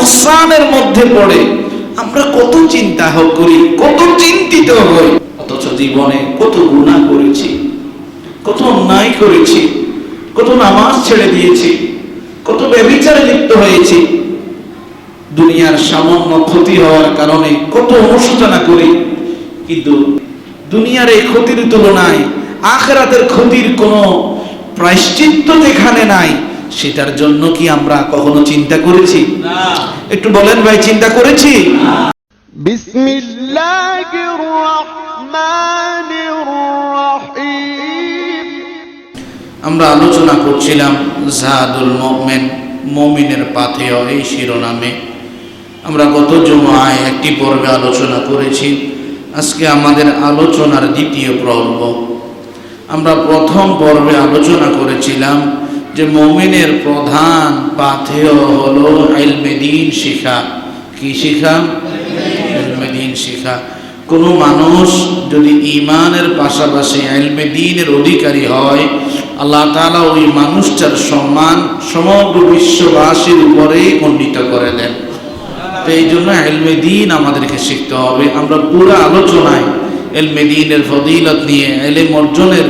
নোকসানের মধ্যে পড়ে আমরা কত চিন্তা করি, কত চিন্তিত হই, অথচ জীবনে কত গুনাহ করেছি, কত অন্যায় করেছি, কত নামাজ ছেড়ে দিয়েছি, কত ব্যভিচারে লিপ্ত হয়েছি, দুনিয়ার সামান্য ক্ষতি হওয়ার কারণে কত অনুশোচনা করি। কিন্তু দুনিয়ার এই ক্ষতির তুলনায় আখিরাতের ক্ষতির কোনো প্রায়শ্চিত্ত যেখানে নাই, সেটার জন্য কি আমরা কখনো চিন্তা করেছি? একটু বলেন ভাই, চিন্তা করেছি? বিসমিল্লাহির রহমানির রহিম। আমরা আলোচনা করছিলাম জাদুল মুমিন, মুমিনের পাথেয়, এই শিরোনামে আমরা গত জুমায় একটি পর্বে আলোচনা করেছি। আজকে আমাদের আলোচনার দ্বিতীয় পর্ব। আমরা প্রথম পর্বে আলোচনা করেছিলাম যে মুমিনের প্রধান পাথেয় হলো ইলমে দ্বীন শিখা। কি শিখা? ইলমে দ্বীন শিখা। কোনো মানুষ যদি ঈমানের পাশাপাশি ইলমে দ্বীনের অধিকারী হয়, আল্লাহ তাআলা ওই মানুষটার সম্মান সমগ্র বিশ্ববাসীর উপরেই উন্নীত করে দেন। তো এই জন্য ইলমে দ্বীন আমাদেরকে শিখতে হবে। আমরা পুরো আলোচনায় ইলমে দ্বীনের ফজিলত নিয়ে, ইলম অর্জনের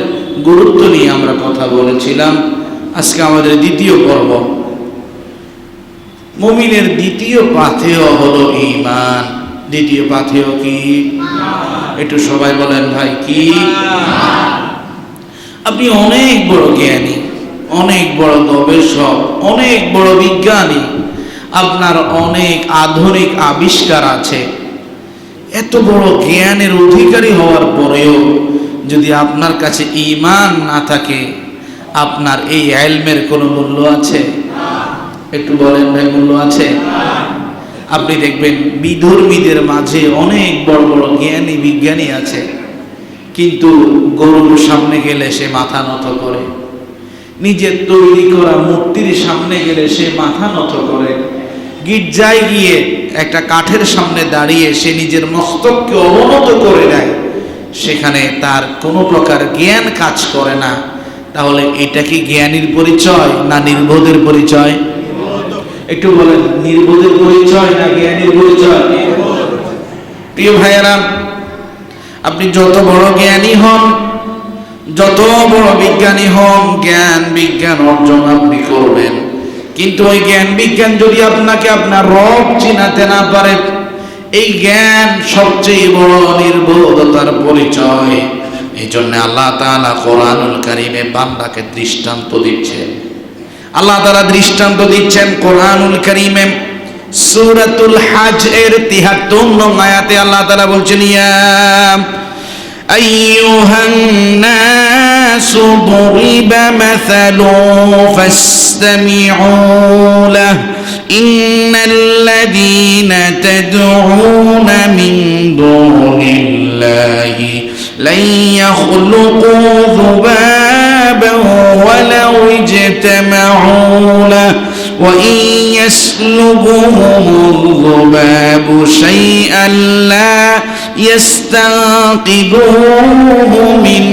গুরুত্ব নিয়ে আমরা কথা বলেছিলাম। আজকে আমাদের দ্বিতীয় পর্ব। মুমিনের দ্বিতীয় পাথেয় হলো ঈমান। দ্বিতীয় পাথেয় কি? একটু সবাই বলেন ভাই, কি? আপনি অনেক বড় জ্ঞানী, অনেক বড় গবেষক, অনেক বড় বিজ্ঞানী, আপনার অনেক আধুনিক আবিষ্কার আছে, এত বড় জ্ঞানের অধিকারী হওয়ার পরেও যদি আপনার কাছে ঈমান না থাকে, আপনার এই ইলমের কোনো মূল্য আছে? একটু বলেন ভাই, মূল্য আছে? আপনি দেখবেন বিধর্মীদের মাঝে অনেক বড় বড় জ্ঞানী বিজ্ঞানী আছে, কিন্তু গরুর সামনে গেলে সে মাথা নত করে, নিজের তৈরি করা মূর্তির সামনে গেলে সে মাথা নত করে, গির্জায় গিয়ে একটা কাঠের সামনে দাঁড়িয়ে সে নিজের মস্তককে অবনত করে দেয়, সেখানে তার কোনো প্রকার জ্ঞান কাজ করে না। তাহলে এটা কি জ্ঞানীর পরিচয় না নির্বোধের পরিচয়? একটু বলেন, নির্বোধের পরিচয় না জ্ঞানীর পরিচয়? প্রিয় ভাইয়েরা, আপনি যত বড় জ্ঞানী হন, যত বড় বিজ্ঞানী হন, জ্ঞান বিজ্ঞান অর্জন আপনি করবেন, কিন্তু ওই জ্ঞান বিজ্ঞান যদি আপনাকে আপনার রব চিনাতে না পারে, এই জ্ঞান সবচেয়ে বড় নির্বোধতার পরিচয়। এই জন্য আল্লাহ তাআলা কোরআনুল কারীমে বান্দাকে দৃষ্টান্ত দিচ্ছেন। আল্লাহ তাআলা দৃষ্টান্ত দিচ্ছেন কোরআনুল কারীমে সূরাতুল হজ এর ৭৩ নং আয়াতে আল্লাহ তাআলা বলছেন, ইয়া আইয়ুহান নাসু দুরিবা মাসালুন ফাসতামিউ লাহু ইন্নাল্লাযীনা তাদউনা মিন দুনিল্লাহি lan yakhluqu dhubaban walau ijtama'u lahu wa in yaslubuhum dhubabu shay'an la yastanqidhuhu min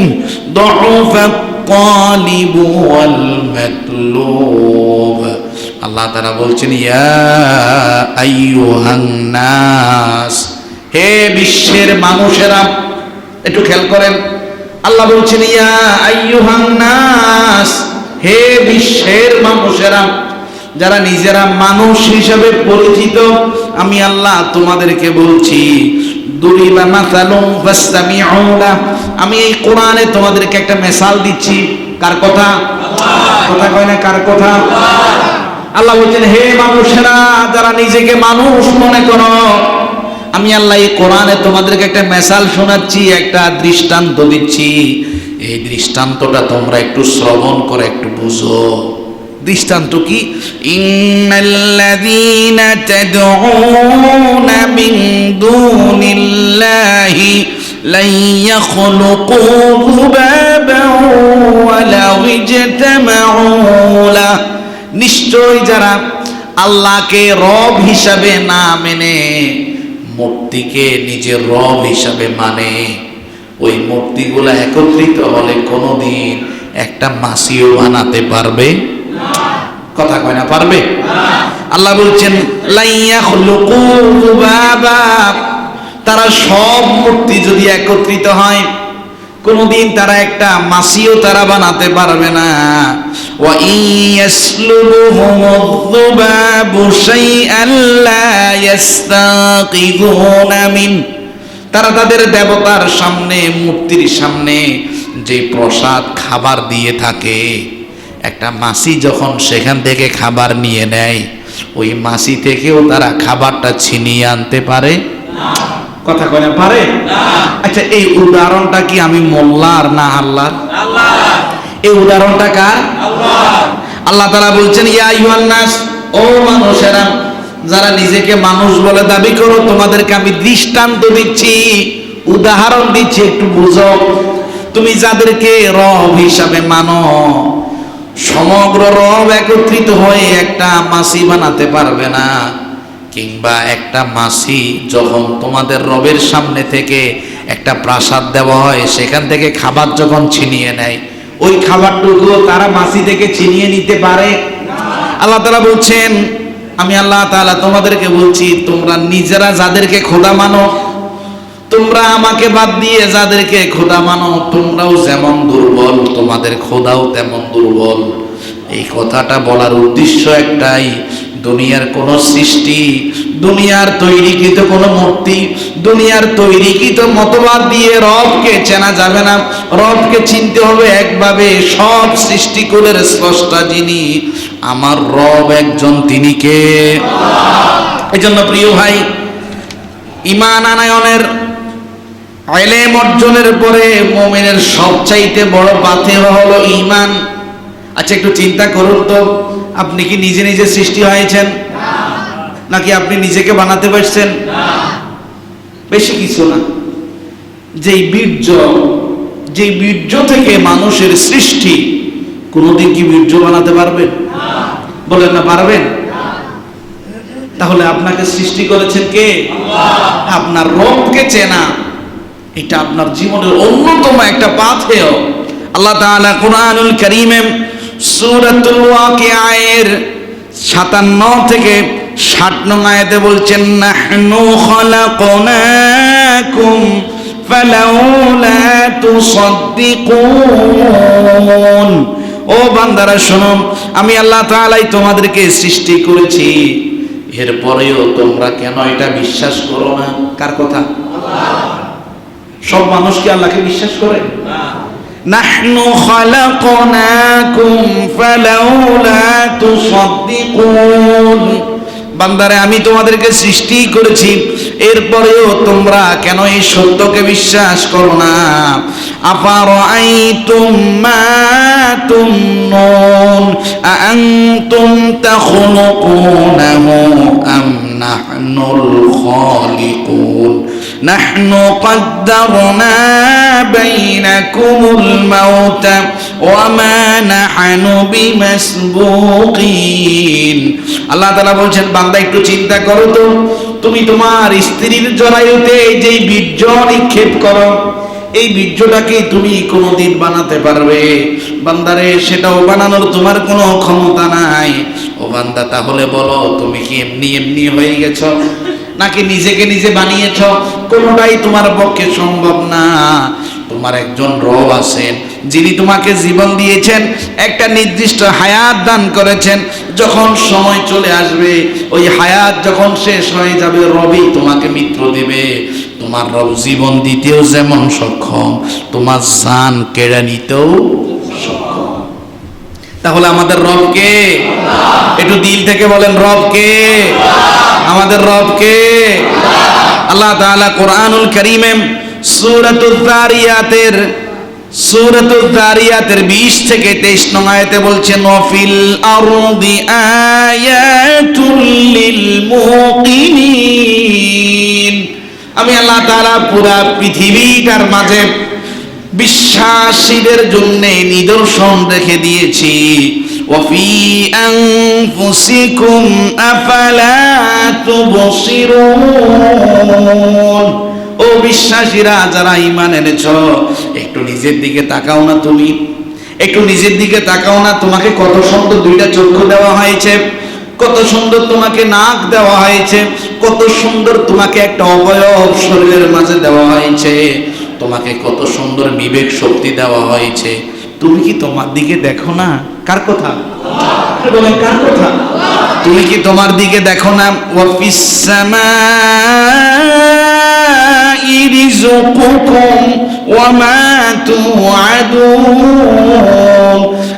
du'fa at-talib wal matlub। আল্লাহ তাআলা বলছেন, ইয়া আইয়ুহান নাস, হে বিশ্বের মানুষেরা। একটু খেয়াল করেন, আল্লাহ বলছেন, ইয়া আইয়ুহান নাস, হে বিশ্বের মানুষেরা, যারা নিজেরা মানুষ হিসেবে পরিচিত, আমি আল্লাহ তোমাদেরকে বলছি, দুরিবা মাসালুন ফাসতামিউ লাহু, আমি এই কোরআনে তোমাদেরকে একটা মিসাল দিচ্ছি। কার কথা? কথা কয় না, কার কথা? আল্লাহ বলছেন, হে মানুষেরা, যারা নিজেকে মানুষ মনে করো, আমি আল্লাহ এই কোরআনে তোমাদেরকে একটা মিসাল শোনাচ্ছি, একটা দৃষ্টান্ত দিচ্ছি। এই দৃষ্টান্তটা তোমরা একটু শ্রবণ করে একটু বুঝো। দৃষ্টান্ত কি? ইন্নাল্লাযীনা তাদউনা মিন দুনিল্লাহি lan yakhluqu dhubaban walau ijtama'u lahu, নিশ্চয় যারা আল্লাহকে রব হিসাবে না মেনে মূর্তিকে নিজের রব হিসাবে মানে, ওই মূর্তিগুলা একত্রিত হলে কোনোদিন একটা মাছিও বানাতে পারবে না। কথা কয় না, পারবে? আল্লাহ বলছেন লা ইয়াখলুকু যুবাবা, তারা সব মূর্তি যদি একত্রিত হয় কোনদিন তারা একটা মাছিও তারা বানাতে পারবে না। ওয়া ইয়াসলুবুহুমুয যুবাবু শাইআন লা ইস্তাকিযুনা মিন, তারা তাদের দেবতার সামনে, মূর্তির সামনে যে প্রসাদ খাবার দিয়ে থাকে, একটা মাছি যখন সেখান থেকে খাবার নিয়ে নেয়, ওই মাছি থেকেও তারা খাবারটা ছিনিয়ে আনতে পারে না। কথা কয় না, পারে? আচ্ছা, এই উদাহরণটা কি আমি মোল্লার না আল্লাহর? এই উদাহরণটা কার? আল্লাহ তাআলা বলছেন ইয়া আইয়ুহান নাস, ও মানুষেরা, যারা নিজেকে মানুষ বলে দাবি করো, তোমাদেরকে আমি দৃষ্টান্ত দিচ্ছি, উদাহরণ দিচ্ছি, একটু বুঝো। তুমি যাদেরকে রব হিসাবে মানো, সমগ্র রব একত্রিত হয়ে একটা মাছি বানাতে পারবে না। কিংবা একটা মাছি যখন তোমাদের রবের সামনে থেকে একটা প্রাসাদ দেওয়া হয়, সেখান থেকে খাবার যখন ছিনিয়ে নেয়, ওই খাবারটুকু তারা মাছি থেকে ছিনিয়ে নিতে পারে? আল্লাহ তাআলা বলছেন, আমি আল্লাহ তাআলা তোমাদেরকে বলছি, তোমরা নিজেরা যাদেরকে খোদা মানো, তোমরা আমাকে বাদ দিয়ে যাদেরকে খোদা মানো, তোমরাও যেমন দুর্বল, তোমাদের খোদাও তেমন দুর্বল। এই কথাটা বলার উদ্দেশ্য একটাই, দুনিয়ার কোন সৃষ্টি, দুনিয়ার তৈরিকৃত কোন মূর্তি, দুনিয়ার তৈরিকৃত মতবাদ দিয়ে রবকে চেনা যাবে না। রবকে চিনতে হবে একভাবে, সব সৃষ্টিকুলের স্রষ্টা যিনি, আমার রব একজন, তিনি কে? এজন্য প্রিয় ভাই, ঈমান আনয়নের, ইলম অর্জনের পরে মুমিনের সবচাইতে বড় পাথেয় হলো ঈমান। আচ্ছা, একটু চিন্তা করুন তো, আপনি কি নিজে নিজে সৃষ্টি হয়েছেন নাকি আপনি নিজেকে বানাতে পারছেন? বেশি কিছু না। যেই বীর্য থেকে মানুষের সৃষ্টি, কোনদিন কি বীর্য বানাতে পারবেন? বলেন না, পারবেন? তাহলে আপনাকে সৃষ্টি করেছেন কে? আপনার রবকে চেনা, এটা আপনার জীবনের অন্যতম একটা পাথেয়। আল্লাহ তাআলা কুরআনুল কারীমে সূরাতুল ওয়াকিআয়ের 57 থেকে 60 নং আয়াতে বলছেন, নাহনু খালাকনাকুম ফালাউলা তুসাদ্দিকুন। ও বান্দারা শোনো, আমি আল্লাহ তাআলাই তোমাদেরকে সৃষ্টি করেছি, এরপরেও তোমরা কেন এটা বিশ্বাস করো না? কার কথা? সব মানুষ কি আল্লাহকে বিশ্বাস করে? নাহনু খালাকনাকুম ফালাউলা তুসাদ্দিকুন। বান্দারে, আমি তোমাদেরকে সৃষ্টি করেছি, এরপরেও তোমরা কেন এই সত্যকে বিশ্বাস করো না? আফারাআইতুম মা তুমনুন আআনতুম তাখলুকুনাহু আম নাহনুল খালিকুন নাহনু কদ্দারনা বাইনাকুমুল মাউতা ওয়া মা নাহনু বিমাসবুকিন। আল্লাহ তাআলা বলছেন, বান্দা একটু চিন্তা করো তো, তুমি তোমার স্ত্রীর জরায়ুতে যেই বীর্য নিক্ষেপ করো, এই বীর্যটাকে তুমি কোনোদিন বানাতে পারবে? বান্দারে, সেটাও বানানোর তোমার কোনো ক্ষমতা নাই। ও বান্দা, তাহলে বলো, তুমি কি এমনি এমনি হয়ে গেছো নাকি নিজেকে নিজে বানিয়েছ? কোনোটাই তোমার পক্ষে সম্ভব না। তোমার একজন রব আছেন, যিনি তোমাকে জীবন দিয়েছেন, একটা নির্দিষ্ট হায়াত দান করেছেন। যখন সময় চলে আসবে, ওই হায়াত যখন শেষ হয়ে যাবে, রবই তোমাকে মৃত্যু দেবে। তোমার রব জীবন দিতেও যেমন সক্ষম, তোমার জান কেড়ে নিতেও সক্ষম। তাহলে আমাদের রবকে, একটু দিল থেকে বলেন, রবকে, আমাদের রবকে। আল্লাহ তাআলা কোরআনুল কারীমে সূরাতুল যারিয়াতের 20 থেকে 23 নং আয়াতে বলছেন, ওয়াফিল আরদি আয়াতুল লিল মুকিনিন। আমি আল্লাহ তাআলা পুরা পৃথিবীটার মাঝে বিশ্বাসীদের জন্য নিদর্শন রেখে দিয়েছি। ওয়াফি আনফুসিকুম আফালা তুবসিরুন। ও বিশ্বাসীরা, যারা ঈমান এনেছো, একটু নিজের দিকে তাকাও না। তুমি একটু নিজের দিকে তাকাও না, তোমাকে কত সুন্দর দুইটা চক্ষু দেওয়া হয়েছে, কত সুন্দর তোমাকে নাক দেওয়া হয়েছে, কত সুন্দর তোমাকে একটা অবয়ব শরীরের মাঝে দেওয়া হয়েছে, তোমাকে কত সুন্দর বিবেক শক্তি দেওয়া হয়েছে। তুমি কি তোমার দিকে দেখো না? কার কথা বলেন, কার কথা? তুমি কি তোমার দিকে দেখো না? ওয়াফিস সামাই রিজকুকুম ওয়া মা তুআদুন।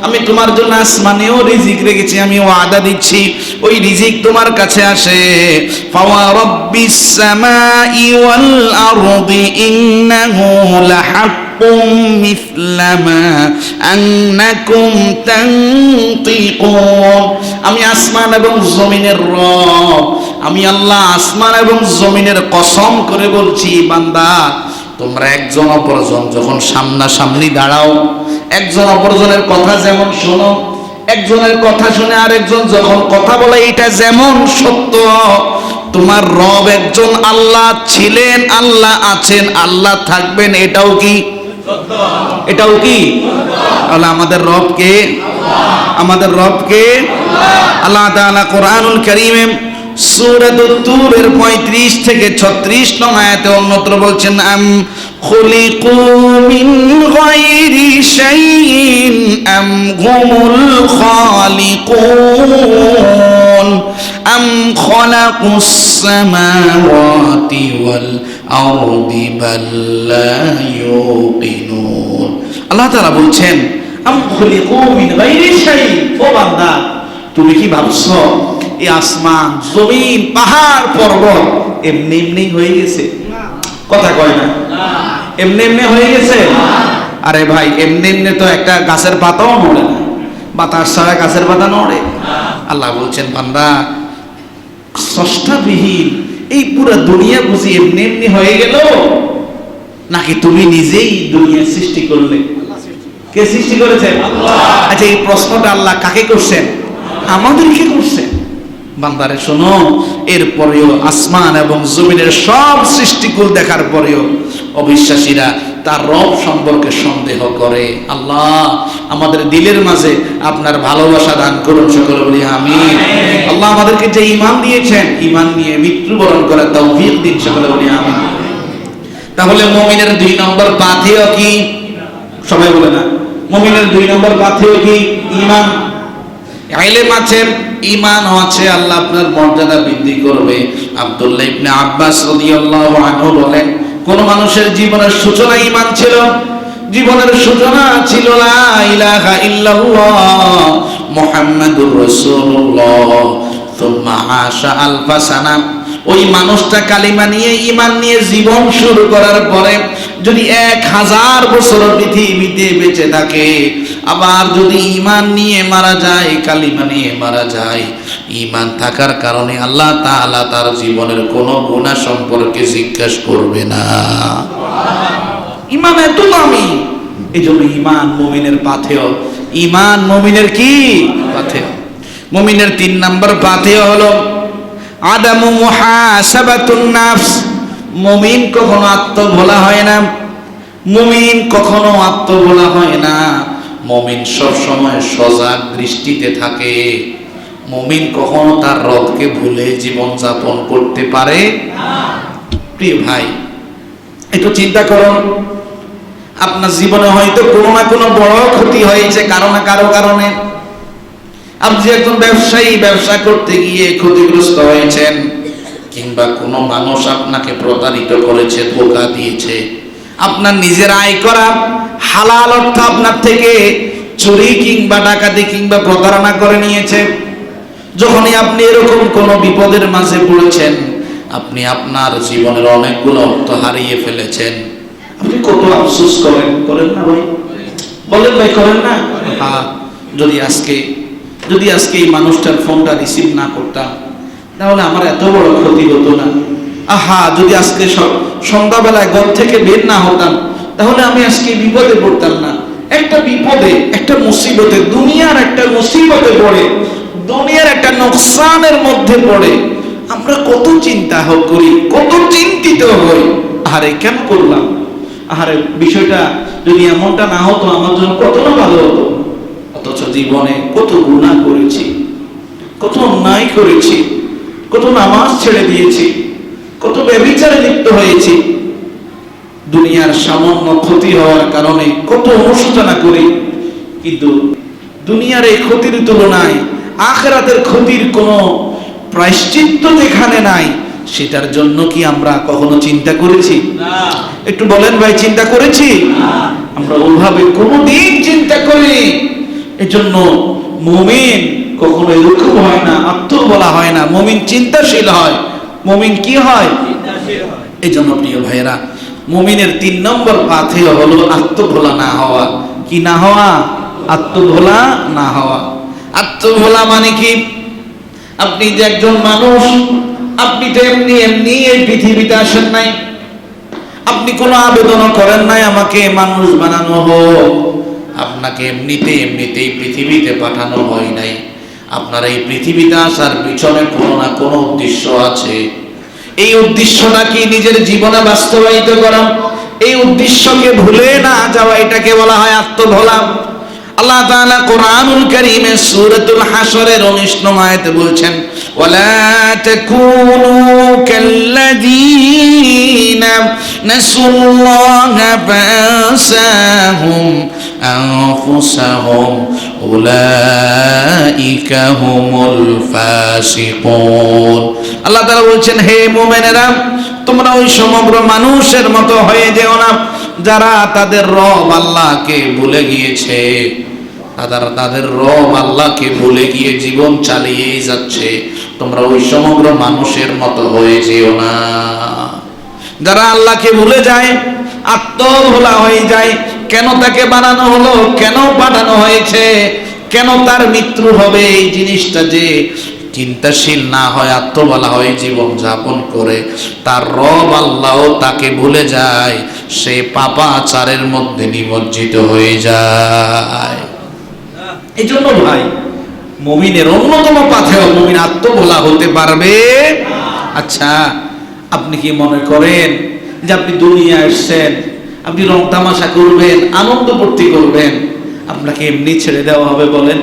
আমি তোমার জন্য আসমানেও রিজিক রেখেছি, আমি ওয়াদা দিচ্ছি ওই রিজিক তোমার কাছে আসে। ফাওয়া রাব্বিস সামাই ওয়াল আরদি ইন্নাহু লাহাক্কুম মিসলা মা আন্নাকুম তানতিকুন। আমি আসমান এবং জমিনের রব, আমি আল্লাহ আসমান এবং জমিনের কসম করে বলছি, বান্দা তোমরা একজন অপরজন যখন সামনাসামনি দাঁড়াও, একজন অপরজনের কথা যেমন শোনো, একজনের কথা শুনে আরেকজন যখন কথা বলে, এটা যেমন সত্য, তোমার রব একজন আল্লাহ ছিলেন, আল্লাহ আছেন, আল্লাহ থাকবেন, এটাও কি সত্য? এটাও কি? তাহলে আমাদের রব কে? আমাদের রব কে? আল্লাহ তাআলা কোরআনুল কারীমে সূরাতুত তুরের 35 থেকে 36 নং আয়াতে অন্যত্র বলছেন, আম খুলিকু মিন গায়রি শাইইন আম হুমুল খালিকুন আম খালাকুস সামাওয়াতি ওয়াল আরদি বাল লা ইউকিনুন। আল্লাহ তাআলা বলছেন, আম খুলিকু মিন গায়রি শাইইন। ও বান্দা, তুমি কি ভাবছো এই আসমান জমিন পাহাড় পর্বত এমনি এমনি হয়ে গেছে? কথা কয় না, এমনি এমনি হয়ে গেছে? আরে ভাই, এমনি এমনি তো একটা গাছের পাতাও নড়ে না, বাতাস ছাড়া গাছের পাতা নড়ে? আল্লাহ বলছেন, বান্দা স্রষ্টাবিহীন এই পুরো দুনিয়া বুঝি এমনি এমনি হয়ে গেল, নাকি তুমি নিজেই দুনিয়া সৃষ্টি করলে? কে সৃষ্টি করেছেন? আচ্ছা, এই প্রশ্নটা আল্লাহ কাকে করছেন? আমাদেরকে করছেন। বান্দারে শোনো, এরপরেও আসমান এবং জমিনের সব সৃষ্টিকুল দেখার পরেও অবিশ্বাসীরা তার রব সম্পর্কে সন্দেহ করে। আল্লাহ আমাদের দিলের মাঝে আপনার ভালোবাসা দান করুন, সকলে বলি আমিন। আল্লাহ আমাদেরকে যে ঈমান দিয়েছেন, ঈমান নিয়ে মৃত্যুবরণ করার তৌফিক দিন, সকলে বলি আমিন। তাহলে মুমিনের 2 নম্বর পাথেয় কি? সবাই বলে না, মুমিনের 2 নম্বর পাথেয় কি? ঈমান। ইলম আছে, ঈমান আছে, আল্লাহ আপনার মর্যাদা বৃদ্ধি করবে। আব্দুল্লাহ ইবনে আব্বাস রাদিয়াল্লাহু আনহু বলেন, কোন মানুষের জীবনের সূচনা ঈমান ছিল, জীবনের সূচনা ছিল লা ইলাহা ইল্লাল্লাহ মুহাম্মাদুর রাসূলুল্লাহ সুম্মা আশা আলফা সানা। ওই মানুষটা কালিমা নিয়ে, ঈমান নিয়ে জীবন শুরু করার পরে যদি 1000 বছর পৃথিবীতে বেঁচে থাকে, আবার যদি ঈমান নিয়ে মারা যায়, কালিমা নিয়ে মারা যায়, ঈমান থাকার কারণে আল্লাহ তাআলা তার জীবনের কোনো গুনাহ সম্পর্কে জিজ্ঞাসা করবে না। ঈমান এত দামি, এইজন্য ঈমান মুমিনের পাথেয়। ঈমান মুমিনের কি পাথেয়? মুমিনের 3 নম্বর পাথেয় হলো আদামু মুহাসাবাতুন নাফস। মুমিন কখনো আত্মভোলা হয় না, মুমিন কখনো আত্মভোলা হয় না, মুমিন সব সময় সজাগ দৃষ্টিতে থাকে। মুমিন কখনো তার রবকে ভুলে জীবন যাপন করতে পারে না। প্রিয় ভাই, একটু চিন্তা করুন, আপনার জীবনে হয়তো কোনো না কোনো বড় ক্ষতি হয়েছে কারো না কারো কারণে। আপনি একজন ব্যবসায়ী, ব্যবসা করতে গিয়ে ক্ষতিগ্রস্ত হয়েছেন, কিংবা কোনো মানুষ আপনাকে প্রতারিত করেছে, ধোঁকা দিয়েছে, আপনার নিজের আয় করা হালাল অর্থ আপনার থেকে চুরি কিংবা ডাকাতি কিংবা প্রতারণা করে নিয়েছে। যখনই আপনি এরকম কোনো বিপদের মাঝে পড়েছেন, আপনি আপনার জীবনের অনেকগুলো অর্থ হারিয়ে ফেলেছেন, আপনি কত আফসোস করেন? করেন না ভাই? বলেন ভাই, করেন না? হ্যাঁ, যদি আজকে এই মানুষটার ফোনটা রিসিভ না করতাম, তাহলে আমার এত বড় ক্ষতি হতো না। আহা, যদি আজকে সন্ধ্যাবেলায় ঘর থেকে বের না হতাম, তাহলে আমি আজকে বিপদে পড়তাম না। একটা বিপদে, একটা মুসিবতে, দুনিয়ার একটা মুসিবতে পড়ে, দুনিয়ার একটা নোকসানের মধ্যে পড়ে আমরা কত চিন্তা করি, কত চিন্তিত হই। আরে কেন করলাম? আরে বিষয়টা যদি এমনটা না হতো আমার জন্য কত না ভালো হতো। অথচ জীবনে কত গুনাহ করেছি, কত অন্যায় করেছি, কত নামাজ ছেড়ে দিয়েছি, কত ব্যভিচারে লিপ্ত হয়েছি, দুনিয়ার সামান্য ক্ষতি হওয়ার কারণে কত অনুশোচনা করি, কিন্তু দুনিয়ার এই ক্ষতির তুলনায় আখিরাতের ক্ষতির কোনো প্রায়শ্চিত্ত যেখানে নাই, সেটার জন্য কি আমরা কখনো চিন্তা করেছি? একটু বলেন ভাই, চিন্তা করেছি? আমরা ওইভাবে কোনোদিন চিন্তা করি। এজন্য মুমিন কখনো এরকম হয় না, আত্মভোলা হয় না, মুমিন চিন্তাশীল হয়। মুমিন কি হয়? এই জন্য প্রিয় ভাইয়েরা, মুমিনের 3 নম্বর পাথেয় হলো আত্মভোলা না হওয়া। কি না হওয়া? আত্মভোলা না হওয়া। আত্মভোলা মানে কি? আপনি যে একজন মানুষ, আপনি তো এমনি এমনি এই পৃথিবীতে আসেন নাই, আপনি কোনো আবেদনও করেন নাই আমাকে মানুষ বানানো হোক, আপনাকে এমনিতেই পৃথিবীতে পাঠানো হয় নাই। আপনার এই পৃথিবীতে আসার পিছনে কোনো না কোনো উদ্দেশ্য আছে। এই উদ্দেশ্যটা কি? নিজের জীবনে বাস্তবায়িত করা। এই উদ্দেশ্যকে ভুলে না যাওয়া, এটাকে বলা হয় আত্মভোলা। আল্লাহ তাআলা কোরআনুল কারীমে সূরাতুল হাশরের 19 নং আয়াতে বলছেন, ওয়ালা তাকুনু কাল্লাযীনা নাসুল্লাহা ফাআনসাহুম আনফুসাহুম উলাইকা হুমুল ফাসিকুন। আল্লাহ তাআলা বলছেন, হে মুমিনেরা, তোমরা ওই সমগ্র মানুষের মতো হয়ে যেও না যারা তাদের রব আল্লাহকে ভুলে গিয়েছে। তাদের রব আল্লাহকে ভুলে গিয়ে জীবন চালিয়ে যাচ্ছে। তোমরা ওই সমগ্র মানুষের মতো হয়ে যেও না যারা আল্লাহকে ভুলে যায়, আত্মভোলা হয়ে যায়। কেন তাকে বানানো হলো, কেন পাঠানো হয়েছে, কেন তার মৃত্যু হবে, এই জিনিসটা যে চিন্তাশীল না হয়, আত্মভোলা হয়ে জীবন যাপন করে, তার রব আল্লাহও তাকে ভুলে যায়, সে পাপাচারের মধ্যে নিমজ্জিত হয়ে যায়। এই জন্য ভাই, মুমিনের অন্যতম পাথেয়, মুমিন আত্মভোলা হতে পারবে। আচ্ছা, আপনি কি মনে করেন যে আপনি দুনিয়া আসছেন, আপনি রং তামাশা করবেন, আনন্দ ফুর্তি করবেন, আপনাকে এমনি ছেড়ে দেওয়া হবে? বলেন,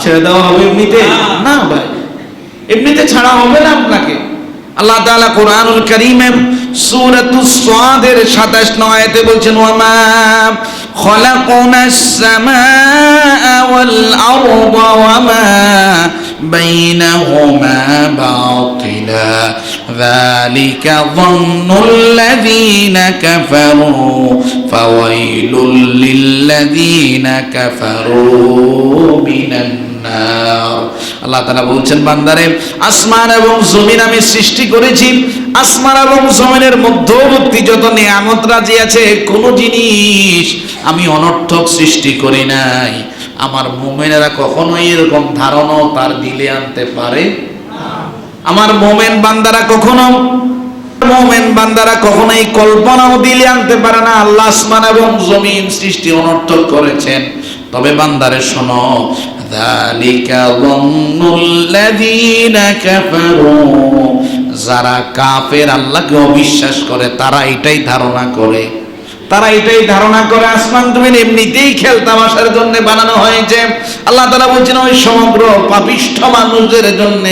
ছেড়ে দেওয়া হবে এমনিতে? না ভাই, এমনিতে ছাড়া হবে না আপনাকে। আল্লাহ তাআলা কোরআনুল কারীমে সূরাতুস সাদের 27 নং আয়াতে বলছেন, ওয়ামা খালাকনাস সামাআ ওয়াল আরদা ওয়ামা বাইনাহুমা বাতিলা যালিকা যান্নুল্লাযীনা কাফারু ফাওয়াইলুল লিল্লাযীনা কাফারু মিনান নার। আল্লাহ তাআলা বলছেন, বান্দারে, আসমান এবং জমিন আমি সৃষ্টি করেছি, আসমান এবং জমিনের মধ্যবর্তী যত নিয়ামত রাজি আছে, কোন জিনিস আমি অনর্থক সৃষ্টি করি নাই। আমার মুমিনেরা কখনোই এরকম ধারণা তার দিলে আনতে পারে না। আমার মুমিন বান্দারা কখনোই কল্পনাও দিলে আনতে পারে না আল্লাহ আসমান এবং জমিন সৃষ্টি অনর্থক করেছেন। তবে বান্দারে শোনো, যালিকা যান্নুল্লাযীনা কাফারু, যারা কাফের, আল্লাহকে অবিশ্বাস করে, তারা এটাই ধারণা করে, আসমান জমিন এমনিতেই খেলতামাশার জন্য বানানো হয়েছে। আল্লাহ তাআলা বলছেন, ওই সমগ্র পাপিষ্ঠ মানুষদের জন্য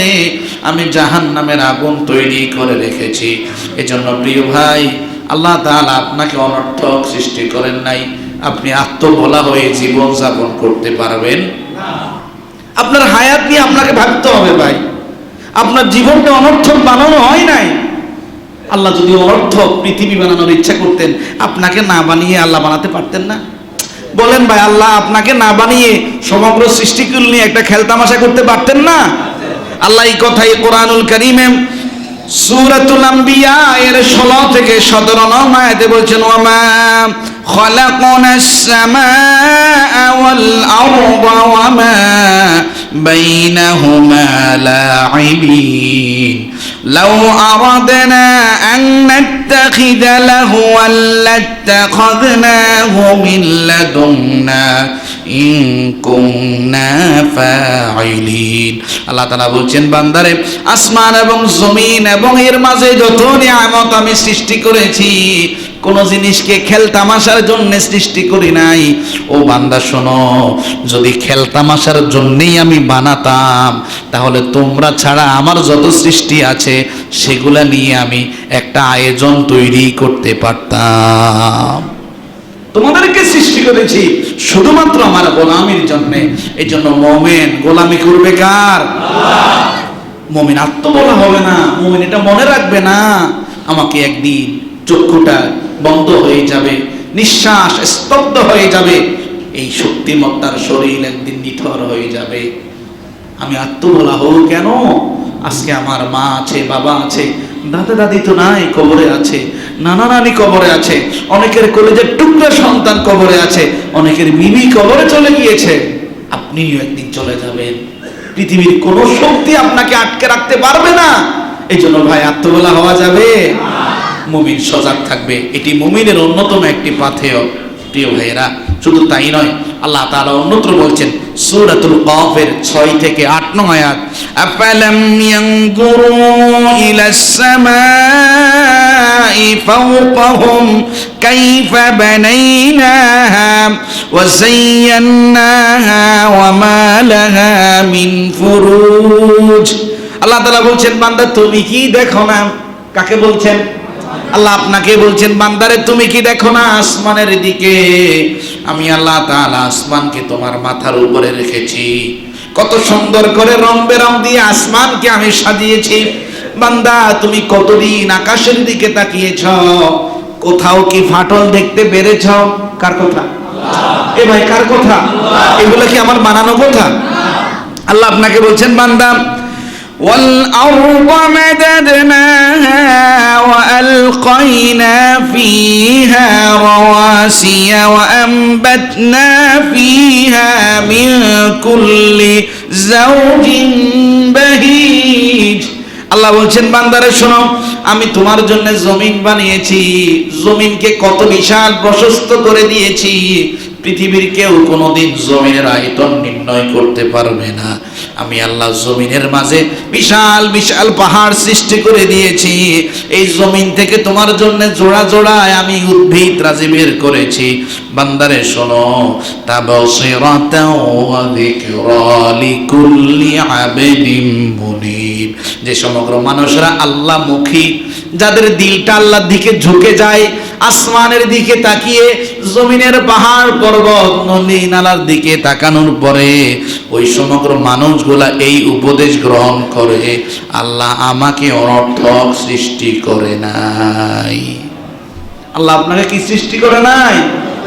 আমি জাহান্নামের আগুন তৈরি করে রেখেছি। এজন্য প্রিয় ভাই, আল্লাহ তাআলা আপনাকে অনর্থক সৃষ্টি করেন নাই। আপনি আত্মভোলা হয়ে জীবন যাপন করতে পারবেন না। আপনার হায়াত নিয়ে আপনাকে ভাবতে হবে ভাই। আপনার জীবনটা অনর্থক বানানো হয় নাই। আল্লাহ যদি অনর্থক পৃথিবী বানানোর ইচ্ছা করতেন, আপনাকে না বানিয়ে আল্লাহ বানাতে পারতেন না? বলেন ভাই, আল্লাহ আপনাকে না বানিয়ে সমগ্র সৃষ্টিকুল নিয়ে একটা খেলতামাশা করতে পারতেন না? আল্লাহ এই কথাই কোরআনুল কারীমে সূরাতুল আম্বিয়া এর 16 থেকে 17 নং আয়াতে বলছেন, ওয়ামা খালাকনাস সামাআ ওয়াল আরদা ওয়ামা বাইনাহুমা লাঈবিন লাউ আরাদনা আন নাত্তাখিযা লাহওয়ান লাত্তাখাযনাহু মিন লাদুন্না ইন কুননা ফাইলিন। আল্লাহ তাআলা বলছেন, বান্দারে, আসমান এবং জমিন এবং এর মাঝে যত নিয়ামত আমি সৃষ্টি করেছি, কোন জিনিসকে খেলতামাশার জন্য সৃষ্টি করি নাই। ও বান্দা শোনো, যদি খেলতামাশার জন্যই আমি বানাতাম তাহলে তোমরা ছাড়া আমার যত সৃষ্টি আছে সেগুলা নিয়ে আমি একটা আয়োজন তৈরি করতে পারতাম। তোমাদেরকে সৃষ্টি করেছি শুধুমাত্র আমার গোলামির জন্য। এই জন্য মুমিন গোলামি করবে কার? মুমিন আত্মবলা হবে না, মুমিন এটা মনে রাখবে না আমাকে একদিন চক্ষুটা বন্ধ হয়ে যাবে, নিঃশ্বাস স্তব্ধ হয়ে যাবে, এই শক্তিমত্তার শরীর একদিন নিথর হয়ে যাবে। আমি আত্মবলা হব কেন? আজকে আমার মা আছে, বাবা আছে, দাদা দাদি তো নাই, কবরে আছে, নানা নানি কবরে আছে, অনেকের কলেজের টুকরা সন্তান কবরে আছে, অনেকের বিবি কবরে চলে গিয়েছে। আপনিও একদিন চলে যাবেন, পৃথিবীর কোন শক্তি আপনাকে আটকে রাখতে পারবে না। এই জন্য ভাই আত্মবলা হওয়া যাবে, মুমিন সজাগ থাকবে, এটি মুমিনের অন্যতম একটি পাথেয়। প্রিয় ভাইয়েরা, শুধু তাই নয়, আল্লাহ তাআলা অন্যত্র বলছেন সূরাতুল কাফের 6 থেকে 8 নং আয়াত, আফালাম ইয়ানজুরু ইলাস সামাই ফাওকাহুম কাইফা বানাইনাহা ওয়া যায়্যানাহা ওয়া মা লাহা মিন ফুরুজ। আল্লাহ তাআলা বলছেন, বান্দা তুমি কি দেখো না? কাকে বলছেন? আল্লাহ আপনাকে বলছেন, বান্দারে তুমি কি দেখো না আসমানের দিকে? আমি আল্লাহ তাআলা আসমানকে তোমার মাথার উপরে রেখেছি, কত সুন্দর করে রং বেরং দিয়ে আসমানকে আমি সাজিয়েছি। বান্দা তুমি কতদিন আকাশের দিকে তাকিয়েছ? কোথাও কি ফাটল দেখতে পেরেছ? কার কথা? এ ভাই কার কথা? এগুলো কি আমার বানানো কথা? আল্লাহ আপনাকে বলছেন, বান্দা والأرض مددناها وألقينا فيها رواسي وأنبتنا فيها من كل زوج بهيج। আল্লাহ বলছেন, বান্দারে শোনো, আমি তোমার জন্য জমিন বানিয়েছি, জমিনকে কত বিশাল প্রশস্ত করে দিয়েছি, পৃথিবীর কেউ কোনোদিন জমিনের আয়তন নির্ণয় করতে পারবে না। আমি আল্লাহ জমিনের মাঝে বিশাল বিশাল পাহাড় সৃষ্টি করে দিয়েছি, এই জমিন থেকে তোমার জন্য জোড়া জোড়ায় আমি উদ্ভিদ রাজি বের করেছি। বান্দারে শোনো, তাবসিরাতাও ওয়া যিকরা লিকুল্লি আবদিন মুনিব। যে সমগ্র মানুষরা আল্লাহমুখী, যাদের দিলটা আল্লাহর দিকে ঝুঁকে যায়, আসমানের দিকে তাকিয়ে জমিনের পাহাড় পর্বত নদী নালার দিকে তাকানোর পরে ওই সমগ্র মানুষগুলা এই উপদেশ গ্রহণ করে, আল্লাহ আমাকে অনর্থক সৃষ্টি করে নাই। আল্লাহ আপনাকে কি সৃষ্টি করে নাই?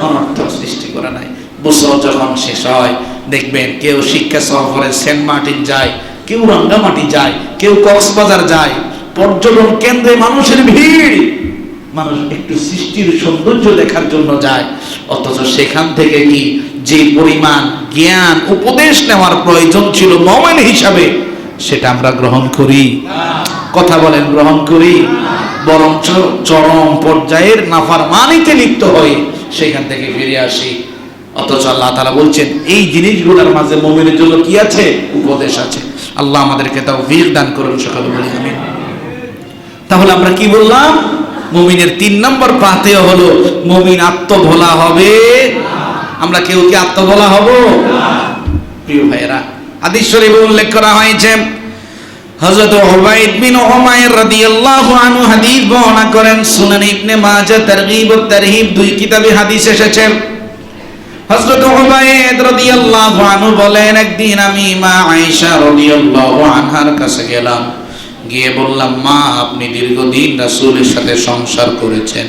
অনর্থক সৃষ্টি করে নাই। বছর যখন শেষ হয় দেখবেন কেউ শিক্ষা সফরে সেন্ট মার্টিন যায়, কেউ রাঙ্গামাটি যায়, কেউ কক্সবাজার যায়, পর্যটন কেন্দ্রে মানুষের ভিড়, মানুষ একটু সৃষ্টির সৌন্দর্য দেখার জন্য যায়। অথচ সেখান থেকে কি যে পরিমাণ জ্ঞান উপদেশ নেওয়ার প্রয়োজন ছিল মুমিন হিসাবে, সেটা আমরা গ্রহণ করি? কথা বলেন, গ্রহণ করি? বরঞ্চ চরম পর্যায়ের নাফরমানিতে লিপ্ত হয়ে সেখান থেকে ফিরে আসি। অথচ আল্লাহ তাআলা বলছেন এই জিনিসগুলোর মাঝে মুমিনের জন্য কি আছে? উপদেশ আছে। আল্লাহ আমাদেরকে তাওফীক দান করুন, সকলে বলি আমিন। তাহলে আমরা কি বললাম? মুমিনের 3 নম্বর পাথেয় হলো মুমিন আত্মভোলা হবে। আমরা কেউ কি আত্মভোলা হব? প্রিয় ভাইয়েরা, হাদিস শরীফে উল্লেখ করা হয়েছে, হযরত উবাইদ বিন উমাইর রাদিয়াল্লাহু আনহু হাদিস বর্ণনা করেন, সুনান ইবনে মাজাহ তারগীব ও তারহিব 2 কিতাবে হাদিস এসেছে। হযরত উবাইদ রাদিয়াল্লাহু আনহু বলেন, একদিন আমি মা আয়েশা রাদিয়াল্লাহু আনহার কাছে গেলাম, গিয়ে বললাম, মা আপনি দীর্ঘদিন রাসূলের সাথে সংসার করেছেন,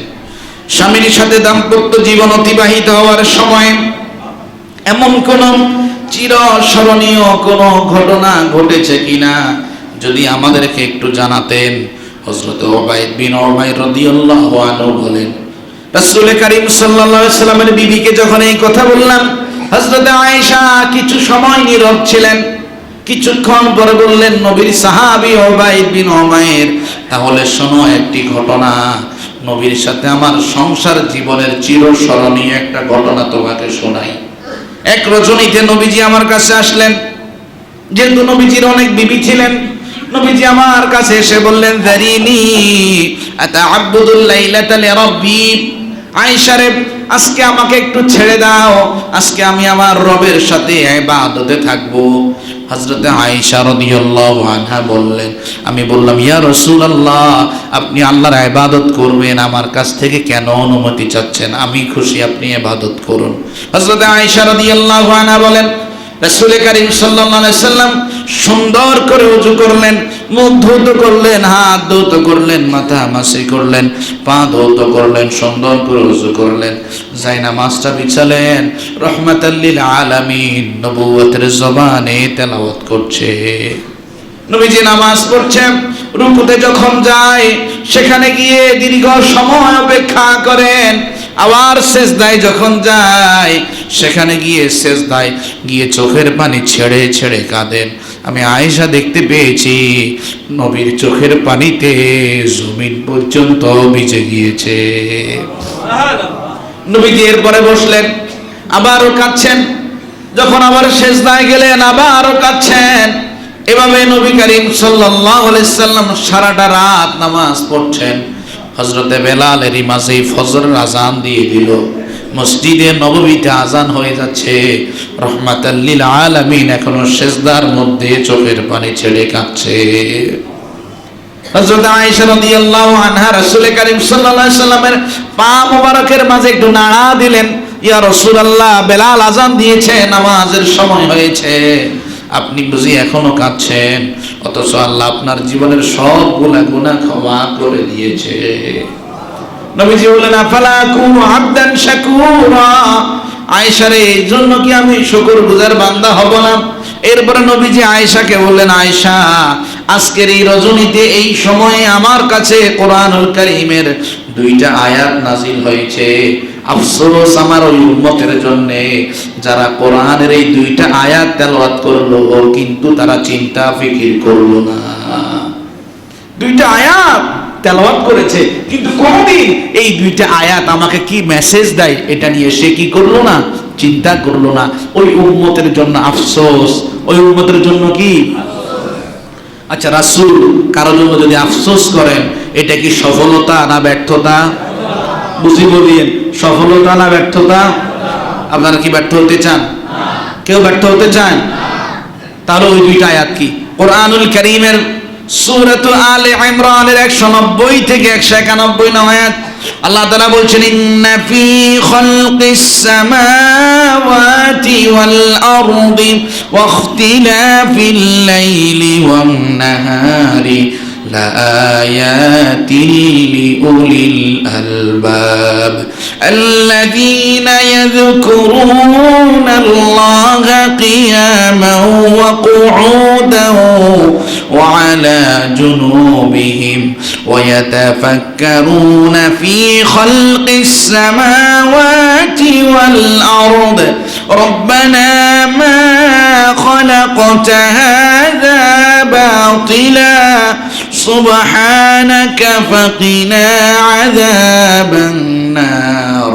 স্বামীর সাথে দাম্পত্য জীবন অতিবাহিত হওয়ার সময় এমন কোন চিরস্মরণীয় কোন ঘটনা ঘটেছে কিনা যদি আমাদেরকে একটু জানাতেন। হযরত উবাইদ বিন উমাইর রাদিয়াল্লাহু আনহু বলেন, রাসূল করিম সাল্লাল্লাহু আলাইহি সাল্লামের বিবিকে যখন এই কথা বললাম, হযরত আয়েশা কিছু সময় নীরব ছিলেন, কিছুক্ষণ পরে বললেন, নবীর সাহাবী উবাইদ বিন উমাইর, তাহলে শোনো একটি ঘটনা, নবীর সাথে আমার সংসার জীবনের চিরস্মরণীয় একটা ঘটনা তোমাকে শোনাই। এক রজনীতে নবীজি আমার কাছে আসলেন, যেহেতু নবীজির অনেক বিবি ছিলেন, নবীজি আমার কাছে এসে বললেন, যারিনি আতাআব্বুদুল লাইলাতা লিরাব্বি, আয়েশা রে আজকে আমাকে একটু ছেড়ে দাও, আজকে আমি আমার রবের সাথে ইবাদতে থাকবো। হযরত আয়েশা রাদিয়াল্লাহু আনহা বললেন, আমি বললাম, ইয়া রাসূলুল্লাহ, আপনি আল্লাহর ইবাদত করবেন, আমার কাছ থেকে কেন অনুমতি চাচ্ছেন? আমি খুশি, আপনি ইবাদত করুন। হযরত আয়েশা রাদিয়াল্লাহু আনহা বলেন, রাসূল কারীম সাল্লাল্লাহু আলাইহি সাল্লাম সুন্দর করে ওযু করলেন, মুখ ধৌত করলেন, হাত ধৌত করলেন, মাথা মাসি করলেন, পা ধৌত করলেন, সুন্দর করে ওযু করলেন, জায়নামাজটা বিছালেন, রাহমাতাল লিল আলামিন নবুয়তের জবানে তেলাওয়াত করছে। নবীজি নামাজ পড়ছেন, রুকুতে যখন যায় সেখানে গিয়ে দীর্ঘ সময় অপেক্ষা করেন, আবার সেজদায় যখন যায় সেখানে গিয়ে সেজদায় গিয়ে চোখের পানি ছেড়ে ছেড়ে কাঁদেন। আমি আয়েশা দেখতে পেয়েছি নবীর চোখের পানিতে জমিন পর্যন্ত ভিজে গিয়েছে। নবীজি এরপরে বসলেন, আবারও কাঁদছেন, যখন আবার সেজদায় গেলেন আবারও কাঁদছেন। এভাবে নবী করিম সাল্লাল্লাহু আলাইহি সাল্লাম সারাটা রাত নামাজ পড়ছেন। হযরতে বেলালের মাঝে ফজরের আজান দিয়ে দিল, মসজিদে নববীতে আজান হয়ে যাচ্ছে। রাহমাতাল লিল আলামিন এখনো সেজদার মধ্যে চোখের পানি ছেড়ে কাঁদছে। হযরত আয়েশা রাদিয়াল্লাহু আনহা রাসূল করিম সাল্লাল্লাহু আলাইহি সাল্লামের পা মোবারকের মাঝে একটু নাড়া দিলেন, ইয়া রাসূলুল্লাহ, বেলাল আজান দিয়েছে, নামাজের সময় হয়েছে, আপনি বুঝি এখনো কাঁদছেন? অথচ আল্লাহ আপনার জীবনের সবগুলা গুনাহ ক্ষমা করে দিয়েছে। নবীজি বললেন, আফালা কুনু আবদান শাকুরা, আয়েশা রে, এই জন্য কি আমি শুকরগুজার বান্দা হব না? এরপরে নবীজি আয়েশাকে বললেন, আয়েশা, আজকের এই রজনীতে এই সময়ে আমার কাছে কোরআনুল কারীমের দুইটা আয়াত নাজিল হয়েছে। আফসোস আমার ওই উম্মতের জন্য যারা কোরআনের এই দুইটা আয়াত তেলাওয়াত করলো কিন্তু তারা চিন্তা ফিকির করলো না। দুইটা আয়াত তেলাওয়াত করেছে কিন্তু কোনদিন এই দুইটা আয়াত আমাকে কি মেসেজ দেয় এটা নিয়ে সে কি করলো না, চিন্তা করলো না। ওই উম্মতের জন্য আফসোস, ওই উম্মতের জন্য কি? আচ্ছা, রাসূল কারোর জন্য যদি আফসোস করেন এটা কি সফলতা না ব্যর্থতা? বুঝি বলিয়েন, সফলতা না ব্যর্থতা? আপনারা কি ব্যর্থ হতে চান? কেউ ব্যর্থ হতে চান? তাহলে ওই দুইটা আয়াত কি? কোরআনুল কারীমের সূরাতুল আলে ইমরানের 190 থেকে 191 নং আয়াত আল্লাহ তাআলা বলছেন, ইন্না ফি খালকিস সামাওয়াতি ওয়াল আরদি ওয়া ইখতিলাফিল লাইলি ওয়ান নাহারি لآيات لأولي الألباب الذين يذكرون الله قياما وقعودا وعلى جنوبهم ويتفكرون في خلق السماوات والأرض ربنا ما خلقت هذا باطلا سبحانك فقنا عذاب النار।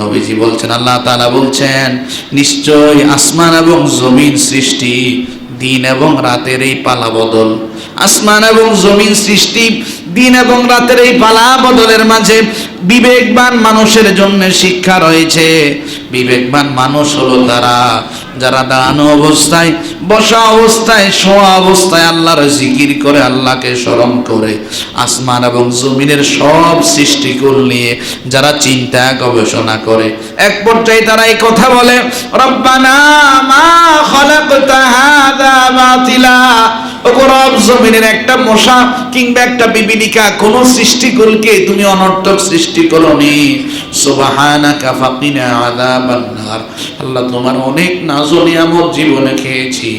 নবীজি বলছেন, আল্লাহ তাআলা বলছেন, নিশ্চয় আসমান এবং জমিন সৃষ্টি, দিন এবং রাতের এই পালা বদল, আসমান এবং জমিন সৃষ্টি, দিন এবং রাতের এই পালা বদলের মাঝে বিবেকবান মানুষের জন্য শিক্ষা রয়েছে। বিবেকবান মানুষ হলো তারা যারা দাঁড়ানো অবস্থায়, বসা অবস্থায়, শোয়া অবস্থায় আল্লাহর জিকির করে, আল্লাহকে স্মরণ করে, আসমান এবং জমিনের সব সৃষ্টিকুল নিয়ে যারা চিন্তা গবেষণা করে। এক পর্যায়ে তারা এই কথা বলে, রব্বানা মা খালাকতা হাযা বাতিলা, ওগো রব, জমিনের একটা মশা কিংবা একটা বিবিলিকা কোন সৃষ্টিকুলকে তুমি অনর্থক সৃষ্টি করোনি। সুবহানাকা ফাকিনা আযাবান নার, আল্লাহ তোমার অনেক নাজ ও নিয়ামত জীবনে খেয়েছি,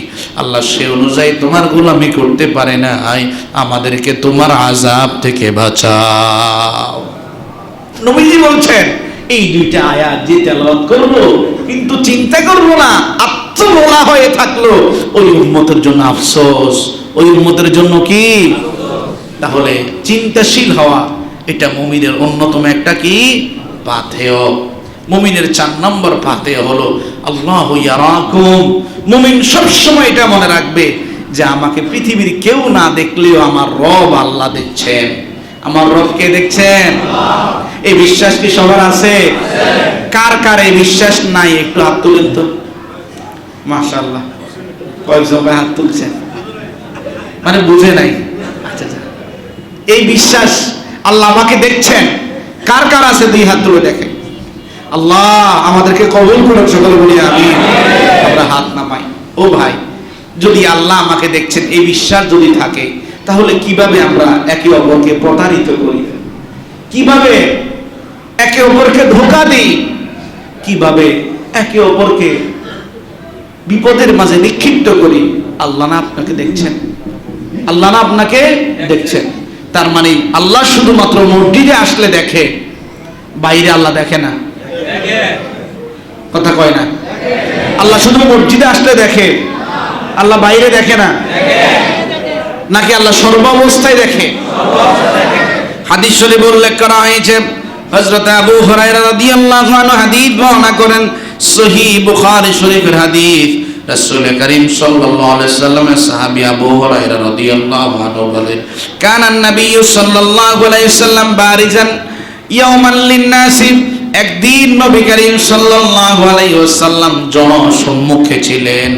আল্লাহ সে অনুযায়ী তোমার গোলামি করতে পারে না, আমাদেরকে তোমার আযাব থেকে বাঁচাও। নবীজি বলছেন, এই দুইটা আয়াত যে তেলাওয়াত করলো কিন্তু চিন্তা করলো না, আত্মভোলা হয়ে থাকলো, ওই উম্মতের জন্য আফসোস, ওই উম্মতের জন্য কি? তাহলে চিন্তাশীল হওয়া এটা মুমিনের অন্যতম একটা কি পাথেয়। মুমিনের 4 নম্বর পাথেয় হলো আল্লাহু ইয়ারাকুম। মুমিন সবসময় এটা মনে রাখবে যে আমাকে পৃথিবীর কেউ না দেখলেও আমার রব আল্লাহ দেখছেন। আমার রবকে দেখছেন? এই বিশ্বাস কি সবার আছে? কার কার এই বিশ্বাস নাই একটু হাত তুলেন তো। মাশাআল্লাহ, কয়েকজন ভাই হাত তুলছেন, মানে বুঝে নাই। আচ্ছা আচ্ছা, এই বিশ্বাস আল্লাহ আমাকে দেখছেন কার কার আছে? দুই হাত তুলে দেখেন। আল্লাহ আমাদেরকে কবুল করুন, সকলে বলি আমিন। আমরা হাত নামাই। ও ভাই, যদি আল্লাহ আমাকে দেখছেন এই বিশ্বাস যদি থাকে, তাহলে কিভাবে আমরা একে অপরকে প্রতারিত করি, কিভাবে একে অপরকে ধোঁকা দিই, কিভাবে একে অপরকে বিপদের মাঝে নিক্ষিপ্ত করি? আল্লাহ না আপনাকে দেখছেন? আল্লাহ না আপনাকে দেখছেন? তার মানে আল্লাহ শুধুমাত্র মসজিদে আসলে দেখে, বাইরে আল্লাহ দেখে না। কথা কয় না? আল্লাহ শুধু মসজিদে আসলে দেখে, আল্লাহ বাইরে দেখে না? নাকি আল্লাহ সর্বাবস্থায় দেখে? হাদিস শরীফে উল্লেখ করা হয়েছে, হযরত আবু হুরায়রা রাদিয়াল্লাহু আনহু হাদিস বর্ণনা করেন, সহিহ বুখারী শরীফের হাদিস। রাসূল করিম সাল্লাল্লাহু আলাইহি ওয়াসাল্লামের সাহাবী আবু হুরায়রা রাদিয়াল্লাহু আনহু বলেন, কানা নবী সাল্লাল্লাহু আলাইহি ওয়াসাল্লাম বারিজান ইয়াওমান লিন-নাসি, একদিন নবী করিম সাল্লাল্লাহু আলাইহি ওয়াসাল্লাম জনসম্মুখে ছিলেন।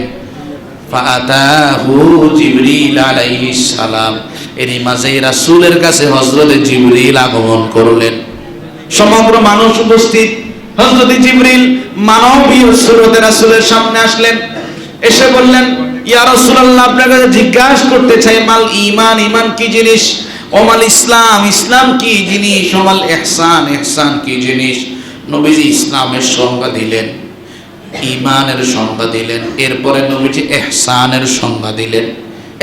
ফাআতাহু জিবরিল আলাইহিস সালাম, এরই মাঝে রাসূলের কাছে হযরত জিবরিল আগমন করলেন। সমগ্র মানুষ উপস্থিত, হযরত জিবরিল মানবীয় সুরতে রাসূলের সামনে আসলেন, এসে বললেন, ইয়া রাসূলুল্লাহ, আপনার কাছে জিজ্ঞাসা করতে চাই, মাল ঈমান, ঈমান কি জিনিস? ওমাল ইসলাম, ইসলাম কি জিনিস? ওমাল ইহসান, ইহসান কি জিনিস? নবীজি ইসলামের সংজ্ঞা দিলেন, ঈমানের সংজ্ঞা দিলেন, এরপরে নবীজি ইহসানের সংজ্ঞা দিলেন।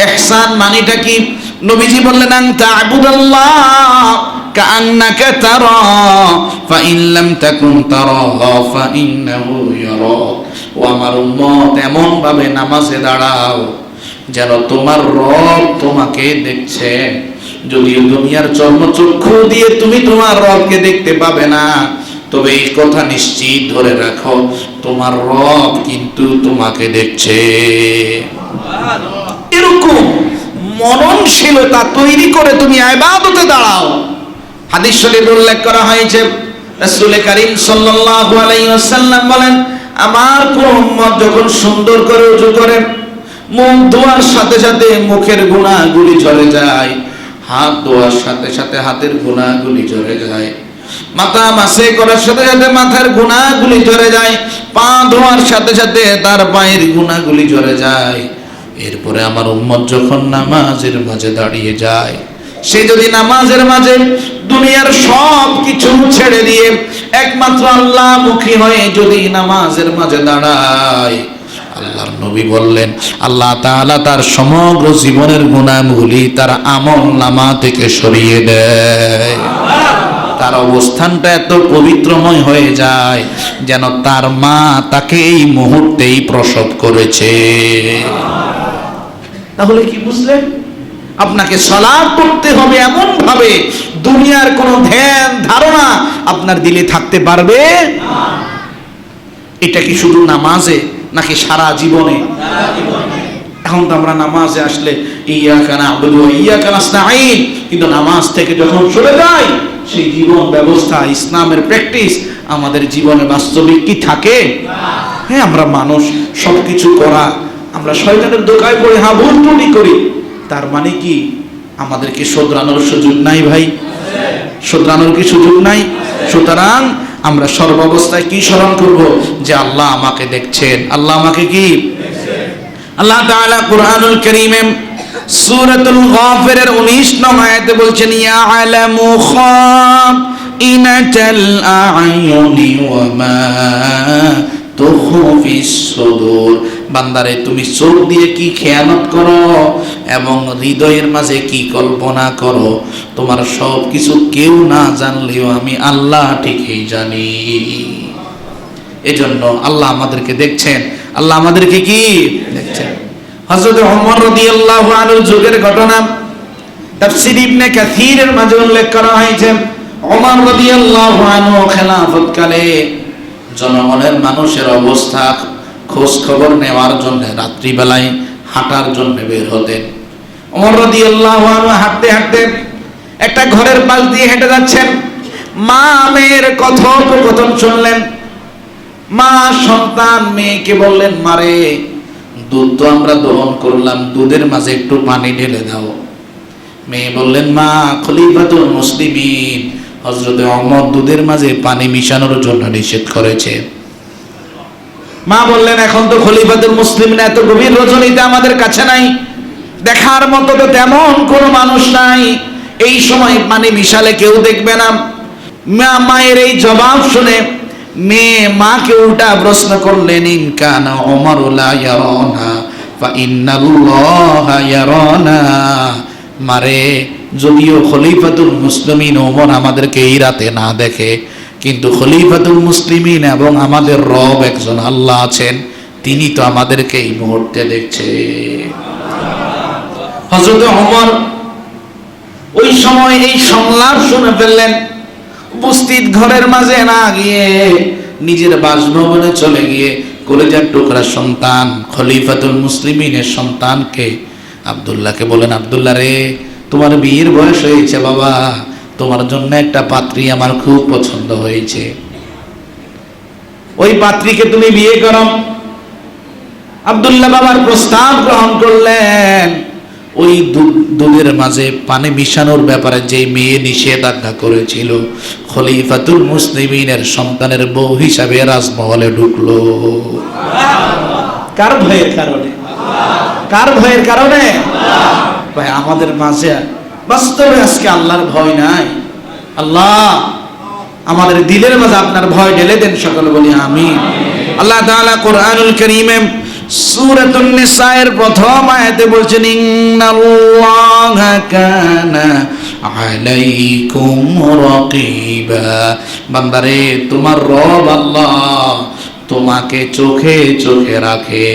ইহসান মানেটা কি? নবীজি বললেন, আন তা'বুদাল্লাহ কাআন্নাকা তারা ফাইন লাম তাকুন তারা ফাইন্নাহু ইয়ারাক। ও আমার উম্মত, এমন ভাবে নামাজে দাঁড়াও যেন তোমার রব তোমাকে দেখছে। যদিও দুনিয়ার চর্মচক্ষু দিয়ে তুমি তোমার রবকে দেখতে পাবে না, তবে এই কথা নিশ্চিত ধরে রাখো, তোমার রব কিন্তু তোমাকে দেখছে। এরকম মননশীলতা তৈরি করে তুমি ইবাদতে দাঁড়াও। হাদিস শরীফে উল্লেখ করা হয়েছে, রাসূল করিম সাল্লাল্লাহু আলাইহি ওয়াসাল্লাম বলেন, আমার কোন উম্মত যখন সুন্দর করে ওযু করে, মুখ ধোয়ার সাথে সাথে মুখের গুনাহগুলি ঝরে যায়, হাত ধোয়ার সাথে সাথে হাতের গুনাহগুলি ঝরে যায়, মাথা মাসে করার সাথে সাথে মাথার গুনাহগুলি ঝরে যায়, পা ধোয়ার সাথে সাথে তার পায়ের গুনাহগুলি ঝরে যায়। এরপরে আমার উম্মত যখন নামাজের মাঝে দাঁড়িয়ে যায়, সে যদি নামাজের মাঝে দুনিয়ার সব কিছু ছেড়ে দিয়ে একমাত্র আল্লাহমুখী হয়ে যদি নামাজের মাঝে দাঁড়ায়, আল্লাহর নবী বললেন, আল্লাহ তাআলা তার সমগ্র জীবনের গুনাহগুলি তার আমলনামা থেকে সরিয়ে দেয়। তার অবস্থানটা এত পবিত্রময় হয়ে যায় যেন তার মা তাকে এই মুহূর্তেই প্রসব করেছে। তাহলে কি বুঝলেন? আপনাকে সালাত করতে হবে এমন ভাবে দুনিয়ার কোনো ধ্যান ধারণা আপনার দিলে থাকতে পারবে না। এটা কি শুধু নামাজে নাকি সারা জীবনে? এখন তো আমরা নামাজে আসলে ইয়াকা না'বুদু ওয়া ইয়াকা নাস্তাঈন, কিন্তু নামাজ থেকে যখন চলে যাই, সেই জীবন ব্যবস্থা, ইসলামের প্র্যাকটিস আমাদের জীবনে বাস্তবিক কি থাকে? হ্যাঁ, আমরা মানুষ, সবকিছু করা, আমরা শয়তানের ধোঁকায় পড়ে হাবুল টুনি করি। তার মানে কি আমাদেরকে শোধরানোর সুযোগ নাই? ভাই, শোধরানোর কি সুযোগ নাই? সুতরাং আমরা সর্বাবস্থায় কি স্মরণ করব? যে আল্লাহ আমাকে দেখছেন। আল্লাহ আমাকে কি দেখছেন? আল্লাহ তাআলা কুরআনুল কারীমে সূরাতুল গাফিরের 19 নং আয়াতে বলছেন, ইয়ালামু খাইনাতাল আ'য়ুনি ওয়া মা তুখফিস সুদূর। বান্দারে, তুমি চোখ দিয়ে কি খেয়ানত করো এবং হৃদয়ের মাঝে কি কল্পনা করো, তোমার সব কিছু কেউ না জানলেও আমি আল্লাহ ঠিকই জানি। এজন্য আল্লাহ আমাদেরকে দেখছেন। আল্লাহ আমাদেরকে কি দেখছেন? হযরত ওমর রাদিয়াল্লাহু আনহু যুগের ঘটনা তাফসীর ইবনে কাসীরের মাঝে উল্লেখ করা হয়েছে। ওমর রাদিয়াল্লাহু আনহু খেলাফতকালে জনগণের মানুষের অবস্থা খোঁজ খবর নেওয়ার জন্য রাত্রিবেলায় হাঁটার জন্য বের হতেন। ওমর রাদিয়াল্লাহু আনহু হাঁটতে হাঁটতে একটা ঘরের পাশ দিয়ে হেঁটে যাচ্ছেন। মা মেয়ের কথোপকথন শুনলেন। মা সন্তান মেয়েকে বললেন, মারে দুধ তো আমরা দহন করলাম, দুধের মাঝে একটু পানি ঢেলে দাও। মেয়ে বললেন, মা খলিফাতুল মুসলিমিন হযরত ওমর দুধের মাঝে পানি মিশানোর জন্য নিষেধ করেছে। মা বললেন, এখন তো খলিফাতুল মুসলিমিন এত গভীর রজনীতে আমাদের কাছে নাই, দেখার মতো তো তেমন কোনো মানুষ নাই, এই সময় পানি মিশালে কেউ দেখবে না। মায়ের এই জবাব শুনে মেয়ে মাকে উল্টা প্রশ্ন করলেন, ইন কানা ওমরু লা ইয়ারানা ফা ইন্নাল্লাহা ইয়ারানা। মারে, যদিও খলিফাতুল মুসলিমিন ওমর আমাদেরকে এই রাতে না দেখে, কিন্তু খলিফাতুল মুসলিমিন এবং আমাদের রব একজন আল্লাহ আছেন, তিনি তো আমাদেরকে এই মুহূর্তে দেখছে। হযরত ওমর ওই সময় এই সংলাপ শুনে ফেললেন। উপস্থিত ঘরের মাঝে না গিয়ে নিজের বাসভবনে চলে গিয়ে কলেজার টুকরা সন্তান খলিফাতুল মুসলিমিনের সন্তানকে আব্দুল্লাহকে বলেন, আব্দুল্লাহ রে, তোমার বিয়ের বয়স হয়েছে বাবা, তোমার জন্য একটা পাত্রী আমার খুব পছন্দ হয়েছে, ওই পাত্রীকে তুমি বিয়ে করো। আব্দুল্লাহ বাবার প্রস্তাব গ্রহণ করলেন। ওই দুধের মাঝে পানি মিশানোর ব্যাপারে যে মেয়ে নিষেধাজ্ঞা করেছিল, খলিফাতুল মুসলিমিনের সন্তানের বউ হিসাবে রাজমহলে ঢুকলো। কার ভয়ের কারণে? কার ভয়ের কারণে? ভাই, আমাদের মাঝে বাস্তবে আজকে আল্লাহর ভয় নাই। আল্লাহ আমাদের দিলের মাঝে আপনার ভয় ঢেলে দেন, সকলে বলি আমিন। আল্লাহ তাআলা কোরআনুল কারীমে সূরাতুন নিসায়ের প্রথম আয়াতে বলছেন, ইন্নাল্লাহা কানা আলাইকুম রাকিবা। বান্দারে, তোমার রব আল্লাহ তোমাকে চোখে চোখে রাখে।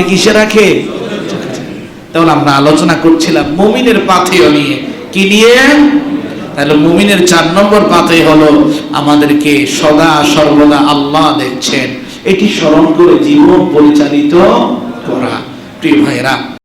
কিসে রাখে? তাহলে আমরা আলোচনা করছিলাম মুমিনের পাথেয় নিয়ে। কি নিয়ে? তাহলে মুমিনের 4 নম্বর পাথেয় হলো আমাদেরকে সদা সর্বদা আল্লাহ দেখছেন, এটি স্মরণ করে জীবন পরিচালিত করা। প্রিয় ভাইরা,